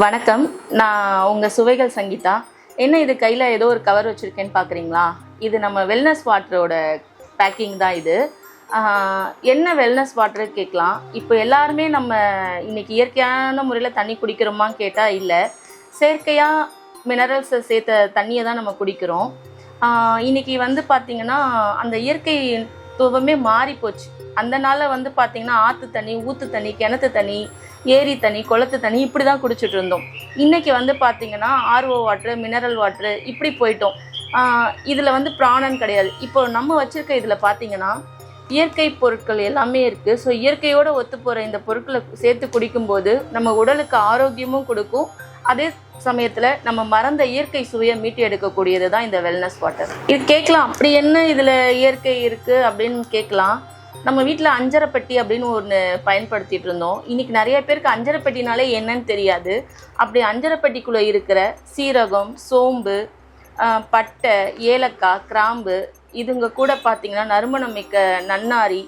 வணக்கம். நான் உங்கள் சுவைகள் சங்கீதா. என்ன இது கையில் ஏதோ ஒரு கவர் வச்சுருக்கேன்னு பார்க்குறீங்களா? இது நம்ம வெல்னஸ் வாட்டரோட பேக்கிங் தான் இது. என்ன வெல்னஸ் வாட்டரு கேட்கலாம். இப்போ எல்லாருமே நம்ம இன்றைக்கி இயற்கையான முறையில் தண்ணி குடிக்கிறோமான்னு கேட்டால் இல்லை, செயற்கையாக மினரல்ஸை சேர்த்த தண்ணியை தான் நம்ம குடிக்கிறோம். இன்றைக்கி பார்த்திங்கன்னா அந்த இயற்கை துவமே மாறி போச்சு. அந்த நாளில் பார்த்திங்கன்னா ஆற்று தண்ணி, ஊற்று தண்ணி, கிணத்து தண்ணி, ஏரி தண்ணி, குளத்து தண்ணி இப்படி தான் குடிச்சிட்டு இருந்தோம். இன்றைக்கி பார்த்திங்கன்னா ஆர்ஓ வாட்ரு, மினரல் வாட்ரு இப்படி போயிட்டோம். இதில் பிராணன் கிடையாது. இப்போ நம்ம வச்சுருக்க இதில் பார்த்திங்கன்னா இயற்கை பொருட்கள் எல்லாமே இருக்குது. ஸோ இயற்கையோடு ஒத்து போகிற இந்த பொருட்களை சேர்த்து குடிக்கும்போது நம்ம உடலுக்கு ஆரோக்கியமும் கொடுக்கும். அதே சமயத்தில் நம்ம மறந்த இயற்கை சுவையை மீட்டி எடுக்கக்கூடியது தான் இந்த வெல்னஸ் வாட்டர். இது கேட்கலாம், அப்படி என்ன இதில் இயற்கை இருக்குது அப்படின்னு கேட்கலாம். நம்ம வீட்டில் அஞ்சரைப்பெட்டி அப்படின்னு ஒன்று பயன்படுத்திகிட்டு இருந்தோம். இன்றைக்கி நிறைய பேருக்கு அஞ்சரைப்பெட்டினாலே என்னன்னு தெரியாது. அப்படி அஞ்சரைப்பெட்டிக்குள்ளே இருக்கிற சீரகம், சோம்பு, பட்டை, ஏலக்காய், கிராம்பு இதுங்க கூட பார்த்திங்கன்னா நறுமணம் மிக்க நன்னாரி,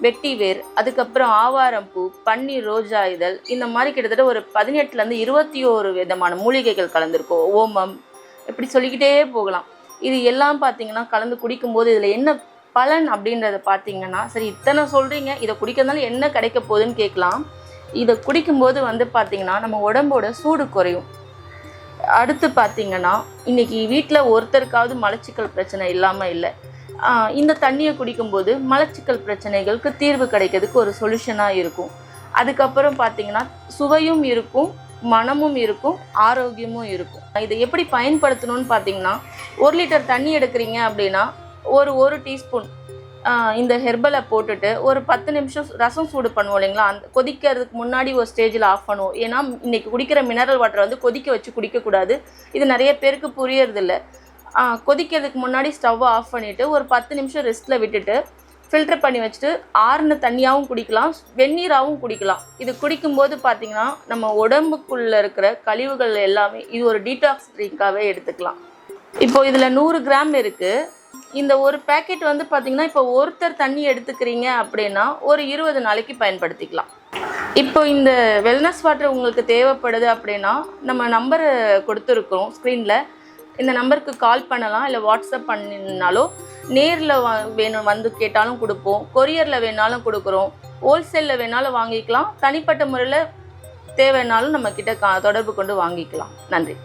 வெட்டிவேர், அதுக்கப்புறம் ஆவாரம்பூ, பன்னீர், ரோஜா இதழ் இந்த மாதிரி கிட்டத்தட்ட ஒரு 18லேருந்து 21 விதமான மூலிகைகள் கலந்துருக்கும். ஓமம் இப்படி சொல்லிக்கிட்டே போகலாம். இது எல்லாம் பார்த்திங்கன்னா கலந்து குடிக்கும்போது இதில் என்ன பலன் அப்படின்றத பார்த்திங்கன்னா, சரி இத்தனை சொல்கிறீங்க, இதை குடிக்கிறதுனால என்ன கிடைக்க போகுதுன்னு கேட்கலாம். இதை குடிக்கும்போது பார்த்திங்கன்னா நம்ம உடம்போட சூடு குறையும். அடுத்து பார்த்திங்கன்னா இன்றைக்கி வீட்டில் ஒருத்தருக்காவது மலச்சிக்கல் பிரச்சனை இல்லாமல் இல்லை. இந்த தண்ணியை குடிக்கும்போது மலச்சிக்கல் பிரச்சனைகளுக்கு தீர்வு கிடைக்கிறதுக்கு ஒரு சொல்யூஷனாக இருக்கும். அதுக்கப்புறம் பார்த்திங்கன்னா சுவையும் இருக்கும், மனமும் இருக்கும், ஆரோக்கியமும் இருக்கும். இதை எப்படி பயன்படுத்தணும்னு பார்த்திங்கன்னா, 1 லிட்டர் தண்ணி எடுக்கிறீங்க அப்படின்னா ஒரு டீஸ்பூன் இந்த ஹெர்பலை போட்டுட்டு ஒரு 10 நிமிஷம் ரசம் சூடு பண்ணுவோம் இல்லைங்களா, அந்த கொதிக்கிறதுக்கு முன்னாடி ஒரு ஸ்டேஜில் ஆஃப் பண்ணுவோம். ஏன்னா இன்றைக்கி குடிக்கிற மினரல் வாட்டரை கொதிக்க வச்சு குடிக்கக்கூடாது. இது நிறைய பேருக்கு புரியறதில்ல. கொதிக்கிறதுக்கு முன்னாடி ஸ்டவ்வை ஆஃப் பண்ணிவிட்டு ஒரு 10 நிமிஷம் ரெஸ்ட்டில் விட்டுட்டு ஃபில்டர் பண்ணி வச்சுட்டு ஆறுன தண்ணியாகவும் குடிக்கலாம், வெந்நீராகவும் குடிக்கலாம். இது குடிக்கும்போது பார்த்திங்கன்னா நம்ம உடம்புக்குள்ளே இருக்கிற கழிவுகள் எல்லாமே இது ஒரு டீடாக்ஸ் ட்ரிங்காகவே எடுத்துக்கலாம். இப்போ இதில் 100 கிராம் இருக்குது. இந்த ஒரு பேக்கெட் பார்த்திங்கன்னா இப்போ ஒருத்தர் தண்ணி எடுத்துக்கிறீங்க அப்படின்னா ஒரு 20 நாளைக்கு பயன்படுத்திக்கலாம். இப்போ இந்த வெல்னஸ் வாட்டர் உங்களுக்கு தேவைப்படுது அப்படின்னா நம்ம நம்பரை கொடுத்துருக்கோம் ஸ்க்ரீனில். இந்த நம்பருக்கு கால் பண்ணலாம், இல்லை வாட்ஸ்அப் பண்ணினாலோ, நேரில் வேணும் கேட்டாலும் கொடுப்போம், கொரியரில் வேணாலும் கொடுக்குறோம், ஹோல்சேலில் வேணாலும் வாங்கிக்கலாம், தனிப்பட்ட முறையில் தேவைன்னாலும் நம்மக்கிட்ட தொடர்பு கொண்டு வாங்கிக்கலாம். நன்றி.